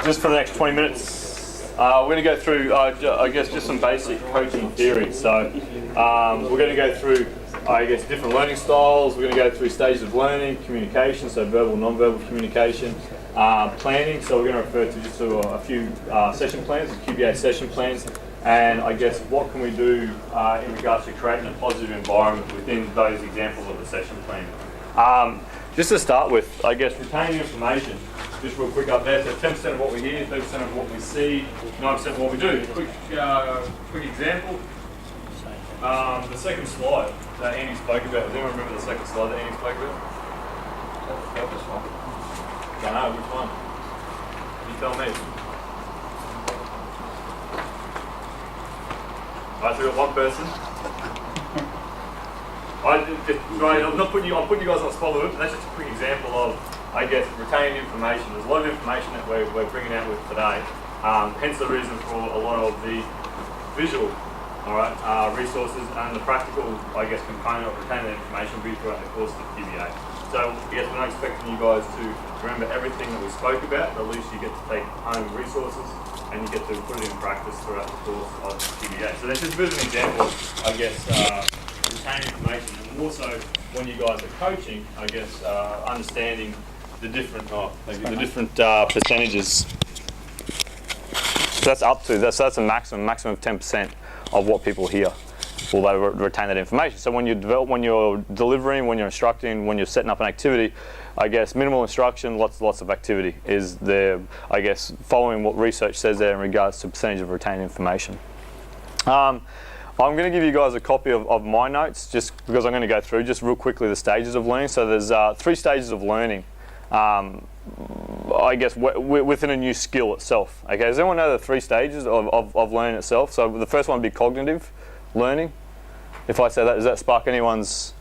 just for the next 20 minutes, we're going to go through, I guess, just some basic coaching theory. So we're going to go through, I guess, different learning styles. We're going to go through stages of learning, communication, so verbal, non-verbal communication, planning. So we're going to refer to just a few session plans, QBBA session plans, and I guess what can we do in regards to creating a positive environment within those examples of the session plan. Just to start with, I guess, retaining information. Just real quick up there, so 10% of what we hear, 30% of what we see, 9% of what we do. Quick example. The second slide that Andy spoke about. Does anyone remember the second slide that Andy spoke about? That was one. I don't know, which one? You tell me. Alright, so we've got one person. I'm putting you guys on the spot a little bit, but that's just a quick example of, I guess, retaining information. There's a lot of information that we're bringing out with today, hence the reason for a lot of the visual resources and the practical, I guess, component of retaining that information will be throughout the course of the QBBA. So, I guess we're not expecting you guys to remember everything that we spoke about, but at least you get to take home resources and you get to put it in practice throughout the course of the QBBA. So that's just a bit of an example, I guess, retaining information, and also when you guys are coaching, I guess, understanding the different percentages. So that's up to that's a maximum of 10% of what people hear will they retain that information. So when you're delivering, when you're instructing, when you're setting up an activity, I guess minimal instruction, lots of activity is there. I guess following what research says there in regards to percentage of retained information. I'm going to give you guys a copy of my notes just because I'm going to go through just real quickly the stages of learning. So there's 3 stages of learning, I guess, within a new skill itself. Okay, does anyone know the 3 stages of learning itself? So the first one would be cognitive learning. If I say that, does that spark anyone's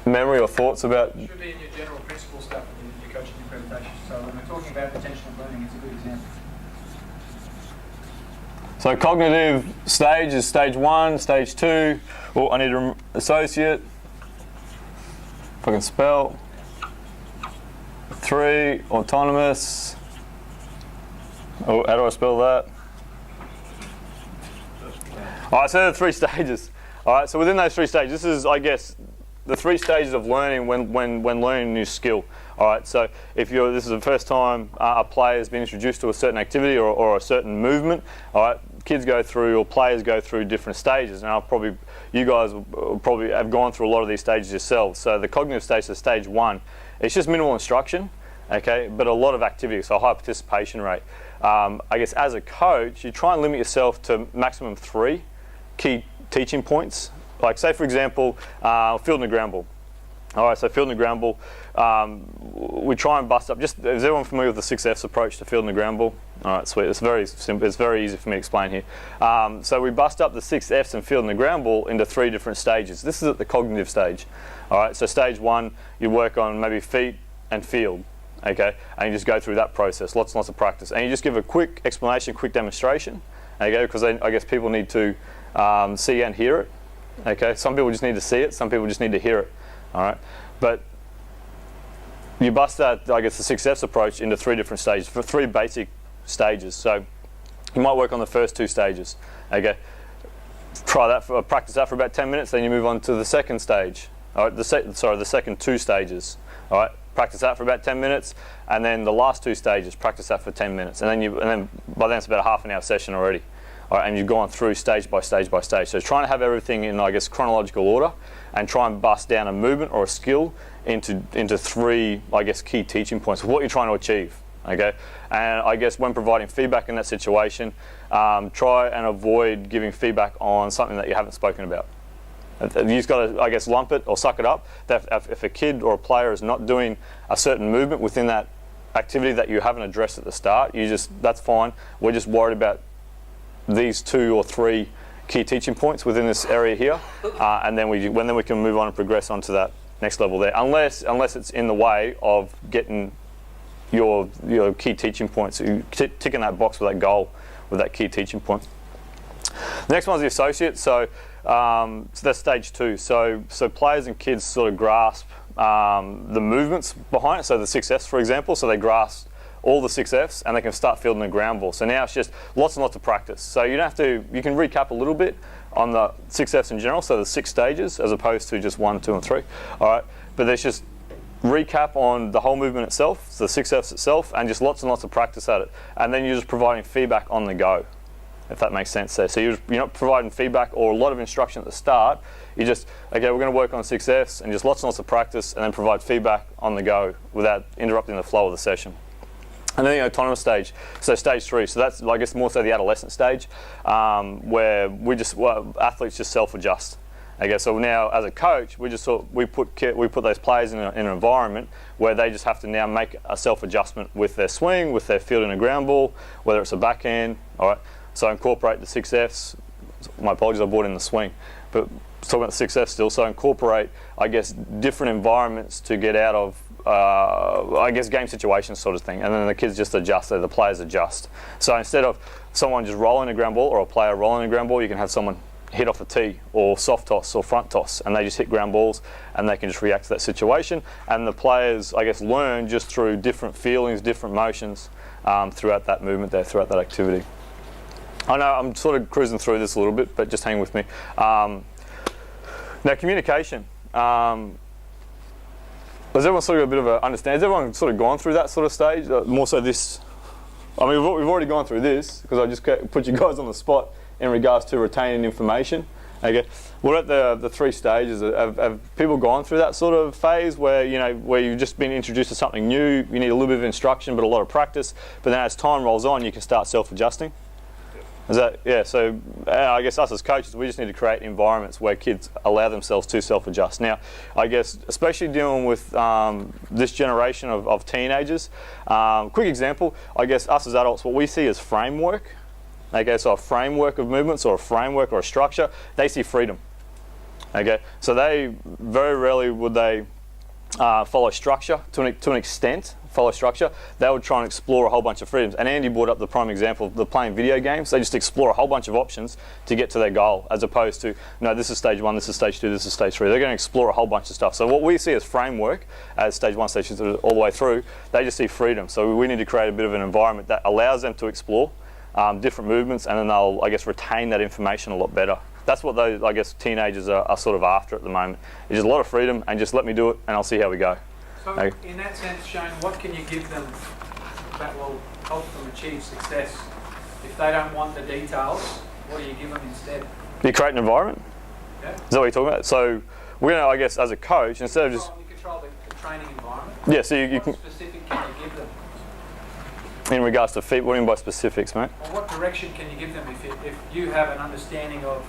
memory or thoughts about? It should be in your general principle stuff in your coaching and presentation. So when we're talking about attentional learning, it's a good example. So cognitive stage is stage 1, stage 2. Oh, I need to associate. If I can spell. 3, autonomous. Oh, how do I spell that? All right, so there are 3 stages. All right, so within those 3 stages, this is, I guess, the 3 stages of learning when learning a new skill. All right, so if this is the first time a player has been introduced to a certain activity or a certain movement, all right, kids go through or players go through different stages. Now, you guys will probably have gone through a lot of these stages yourselves. So the cognitive stage is stage 1. It's just minimal instruction, okay, but a lot of activity, so a high participation rate. I guess as a coach, you try and limit yourself to maximum 3 key teaching points. Like say for example, field and ground ball. All right, so field and ground ball, we try and bust up. Is everyone familiar with the 6 F's approach to field and ground ball? All right, sweet. It's very simple. It's very easy for me to explain here. So we bust up the 6 F's in field and ground ball into 3 different stages. This is at the cognitive stage. All right, so stage 1, you work on maybe feet and field. Okay, and you just go through that process, lots and lots of practice, and you just give a quick explanation, quick demonstration. Okay, because I guess people need to see and hear it. Okay, some people just need to see it, some people just need to hear it. All right, but you bust that, I guess, the 6 F's approach into 3 different stages, for 3 basic stages. So you might work on the first 2 stages. Okay, practice that for about 10 minutes, then you move on to the second stage. All right, the second 2 stages. All right, practice that for about 10 minutes, and then the last 2 stages, practice that for 10 minutes, and then by then it's about a half an hour session already. All right, and you've gone through stage by stage by stage. So trying to have everything in, I guess, chronological order, and try and bust down a movement or a skill into 3, I guess, key teaching points of what you're trying to achieve. Okay, and I guess when providing feedback in that situation, try and avoid giving feedback on something that you haven't spoken about. You've just got to, I guess, lump it or suck it up. That if a kid or a player is not doing a certain movement within that activity that you haven't addressed at the start, that's fine. We're just worried about these 2 or 3 key teaching points within this area here, and then we can move on and progress onto that next level there. Unless it's in the way of getting your key teaching points, you ticking that box with that goal, with that key teaching point. The next one is the associate. So that's stage 2. So players and kids sort of grasp the movements behind it. So the 6 F's, for example, so they grasp all the 6Fs, and they can start fielding a ground ball. So now it's just lots and lots of practice. So you don't have to, you can recap a little bit on the 6Fs in general, so the 6 stages, as opposed to just 1, 2, and 3. All right, but there's just recap on the whole movement itself, so the 6Fs itself, and just lots and lots of practice at it. And then you're just providing feedback on the go, if that makes sense there. So you're not providing feedback or a lot of instruction at the start. You just, okay, we're going to work on 6Fs and just lots and lots of practice, and then provide feedback on the go without interrupting the flow of the session. And then the autonomous stage, so stage 3. So that's, I guess, more so the adolescent stage, where athletes just self-adjust. Okay, so now as a coach, we put those players in an environment where they just have to now make a self-adjustment with their swing, with their fielding a ground ball, whether it's a backhand. All right, so incorporate the 6Fs. My apologies, I brought in the swing, but talking about the 6Fs still. So incorporate, I guess, different environments to get out of, I guess, game situations sort of thing, and then the kids just adjust, so the players adjust. So instead of someone just rolling a ground ball or a player rolling a ground ball, you can have someone hit off a tee or soft toss or front toss, and they just hit ground balls and they can just react to that situation. And the players, I guess, learn just through different feelings, different motions throughout that movement there, throughout that activity. I know I'm sort of cruising through this a little bit, but just hang with me. Now, communication. Has everyone sort of got a bit of a understanding? Has everyone sort of gone through that sort of stage? More so this, I mean, we've already gone through this because I just put you guys on the spot in regards to retaining information. Okay, what at the 3 stages? Have people gone through that sort of phase where you've just been introduced to something new, you need a little bit of instruction but a lot of practice, but then as time rolls on you can start self-adjusting? Is that, yeah, so I guess us as coaches, we just need to create environments where kids allow themselves to self-adjust. Now, I guess, especially dealing with this generation of teenagers, quick example, I guess us as adults, what we see as framework, okay, so a framework of movements or a framework or a structure, they see freedom. Okay, so they very rarely would they follow structure to an extent. Follow structure, they would try and explore a whole bunch of freedoms. And Andy brought up the prime example of the playing video games. They just explore a whole bunch of options to get to their goal, as opposed to, no, this is stage 1, this is stage 2, this is stage 3. They're going to explore a whole bunch of stuff. So what we see as framework, as stage 1, stage 2, all the way through, they just see freedom. So we need to create a bit of an environment that allows them to explore different movements, and then they'll, I guess, retain that information a lot better. That's what those, I guess, teenagers are sort of after at the moment. It's just a lot of freedom, and just let me do it, and I'll see how we go. So in that sense, Shane, what can you give them that will help them achieve success? If they don't want the details, what do you give them instead? You create an environment? Yeah. Is that what you're talking about? So we're going to, I guess, as a coach, instead of just... You control the training environment? Yeah, so you can... What specific can you give them? In regards to feet, what do you mean by specifics, mate? Well, what direction can you give them if you have an understanding of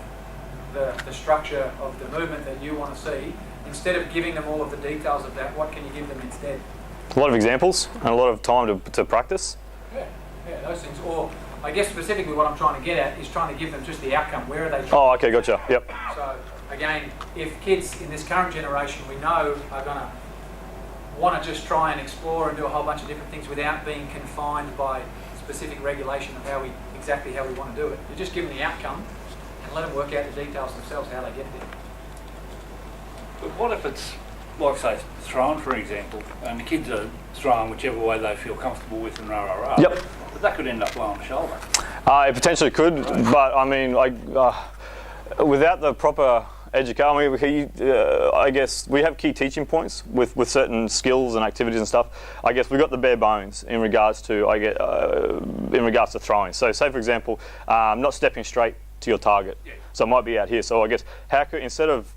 the structure of the movement that you want to see? Instead of giving them all of the details of that, what can you give them instead? A lot of examples and a lot of time to practice. Yeah, those things. Or I guess specifically what I'm trying to get at is trying to give them just the outcome. Where are they trying? Oh, okay, gotcha. Yep. So again, if kids in this current generation we know are going to want to just try and explore and do a whole bunch of different things without being confined by specific regulation of exactly how we want to do it, you just give them the outcome and let them work out the details themselves how they get there. But what if it's, like say, thrown, for example, and the kids are throwing whichever way they feel comfortable with and rah. Yep. But that could end up blowing the shoulder. It potentially could, but I mean, without the proper education, I guess we have key teaching points with certain skills and activities and stuff. I guess we've got the bare bones in regards to throwing. So say for example, not stepping straight to your target. Yeah. So it might be out here. So I guess instead of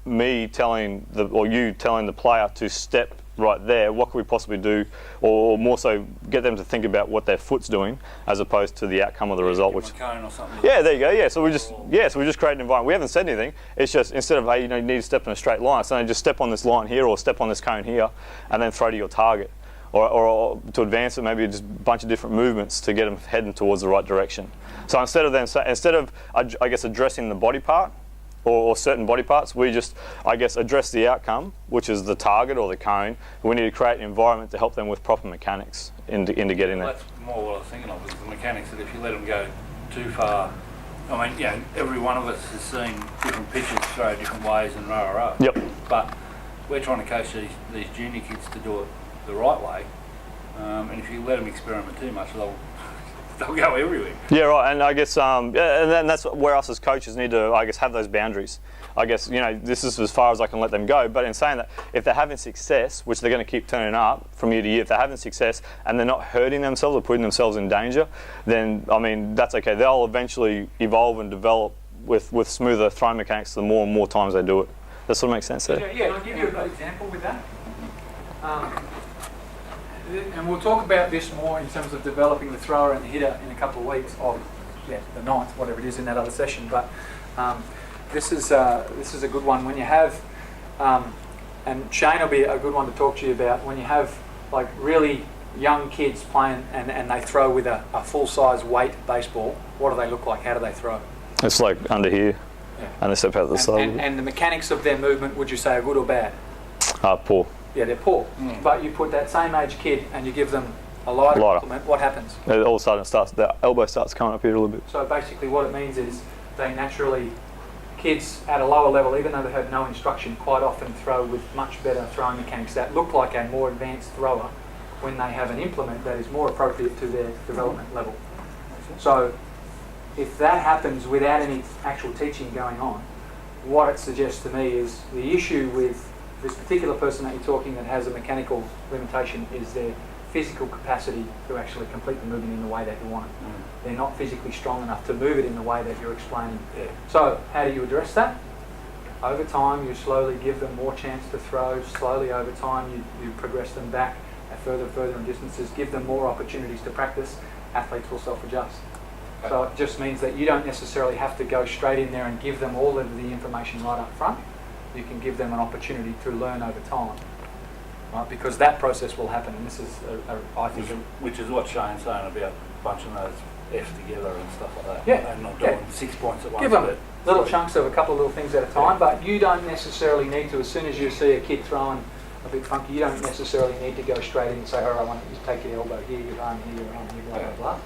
me telling you telling the player to step right there, what could we possibly do, or more so get them to think about what their foot's doing as opposed to the outcome of the result. Which, cone or something. Yeah, there you go. Yeah, so we just create an environment. We haven't said anything. It's just instead of you need to step in a straight line, so just step on this line here or step on this cone here, and then throw to your target, or to advance it, maybe just a bunch of different movements to get them heading towards the right direction. So instead of I guess addressing the body part, or certain body parts, we just, I guess, address the outcome, which is the target or the cone. We need to create an environment to help them with proper mechanics into getting there. That's more what I was thinking of, is the mechanics, that if you let them go too far, I mean, every one of us has seen different pitches throw different ways and Yep. But we're trying to coach these junior kids to do it the right way, And if you let them experiment too much, they'll go everywhere. Yeah, right. And I guess and that's where us as coaches need to, I guess, have those boundaries. I guess, this is as far as I can let them go. But in saying that, if they're having success, which they're going to keep turning up from year to year, if they're having success and they're not hurting themselves or putting themselves in danger, then I mean that's okay. They'll eventually evolve and develop with smoother throwing mechanics the more and more times they do it. That sort of makes sense there. Yeah, I'll give you a good example with that. And we'll talk about this more in terms of developing the thrower and the hitter in a couple of weeks, or the ninth, whatever it is in that other session. But this is a good one when you have, and Shane will be a good one to talk to you about when you have like really young kids playing and they throw with a full-size weight baseball. What do they look like? How do they throw? It's like under here, and they step out the side. And the mechanics of their movement, would you say, are good or bad? Poor. Yeah, they're poor. But you put that same age kid and you give them a lighter implement, what happens? All of a sudden the elbow starts coming up here a little bit. So basically what it means is they naturally, kids at a lower level, even though they have no instruction, quite often throw with much better throwing mechanics that look like a more advanced thrower when they have an implement that is more appropriate to their development level. So if that happens without any actual teaching going on, what it suggests to me is the issue with this particular person that you're talking that has a mechanical limitation is their physical capacity to actually complete the movement in the way that you want it. They're not physically strong enough to move it in the way that you're explaining. So how do you address that? Over time you slowly give them more chance to throw. Slowly over time you progress them back at further in distances, give them more opportunities to practice. Athletes will self-adjust. So it just means that you don't necessarily have to go straight in there and give them all of the information right up front. You can give them an opportunity to learn over time, right? Because that process will happen, and this is, I think, which is what Shane's saying about bunching those F's together and stuff like that. Yeah, and not doing 6 points at once. Give them little chunks of a couple of little things at a time, but you don't necessarily need to. As soon as you see a kid throwing a bit funky, you don't necessarily need to go straight in and say, "All right, I want you to take your elbow here, your arm here, your arm here, blah blah blah."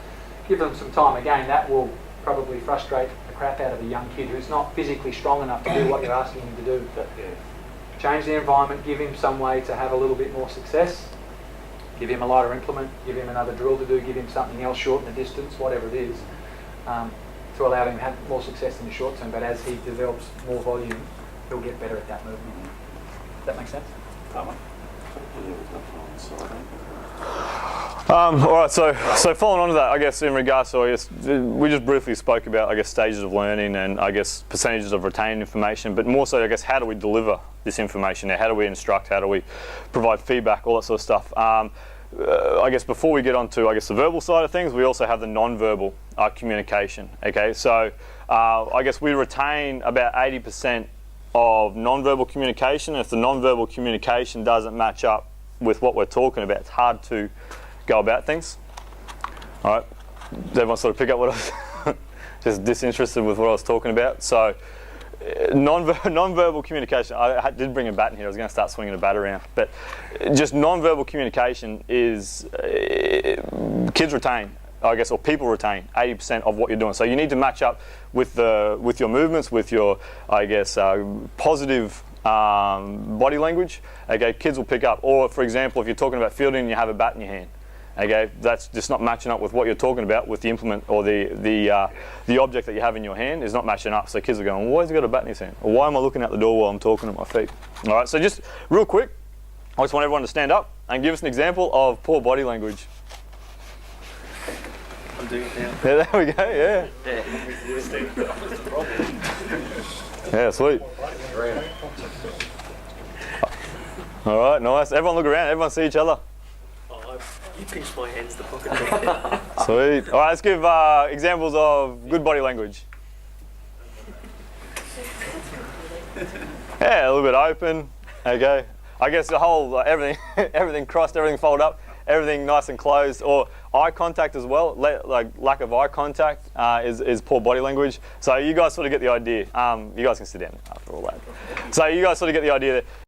Give them some time. Again, that will probably frustrate the crap out of a young kid who's not physically strong enough to do what you're asking him to do. Change the environment, give him some way to have a little bit more success, give him a lighter implement, give him another drill to do, give him something else, shorten the distance, whatever it is, to allow him to have more success in the short term. But as he develops more volume, he'll get better at that movement. Does that make sense? All right, so following on to that, I guess in regards to, we just briefly spoke about, stages of learning and, percentages of retaining information, but more so, how do we deliver this information? How do we instruct? How do we provide feedback? All that sort of stuff. Before we get on to, the verbal side of things, we also have the non-verbal communication, okay? So, we retain about 80% of non-verbal communication. If the non-verbal communication doesn't match up with what we're talking about, it's hard to go about things. All right, does everyone sort of pick up what I was just disinterested with what I was talking about? So non-verbal communication, I did bring a bat in here, I was going to start swinging a bat around, but just non-verbal communication is, kids retain, or people retain 80% of what you're doing. So you need to match up with your movements, with your, positive body language. Okay, kids will pick up. Or for example, if you're talking about fielding and you have a bat in your hand, okay, that's just not matching up with what you're talking about with the implement or the object that you have in your hand is not matching up. So kids are going, well, why has he got a bat in his hand? Or why am I looking out the door while I'm talking at my feet? All right, so just real quick, I just want everyone to stand up and give us an example of poor body language. I'm doing it now. Yeah, there we go, yeah. Yeah, sweet. All right, nice. Everyone look around, everyone see each other. You pinched my hands, the pocket. Sweet. All right, let's give examples of good body language. Yeah, a little bit open. Okay. I guess the whole everything crossed, everything folded up, everything nice and closed, or eye contact as well. Lack of eye contact is poor body language. So you guys sort of get the idea. You guys can sit down after all that. So you guys sort of get the idea that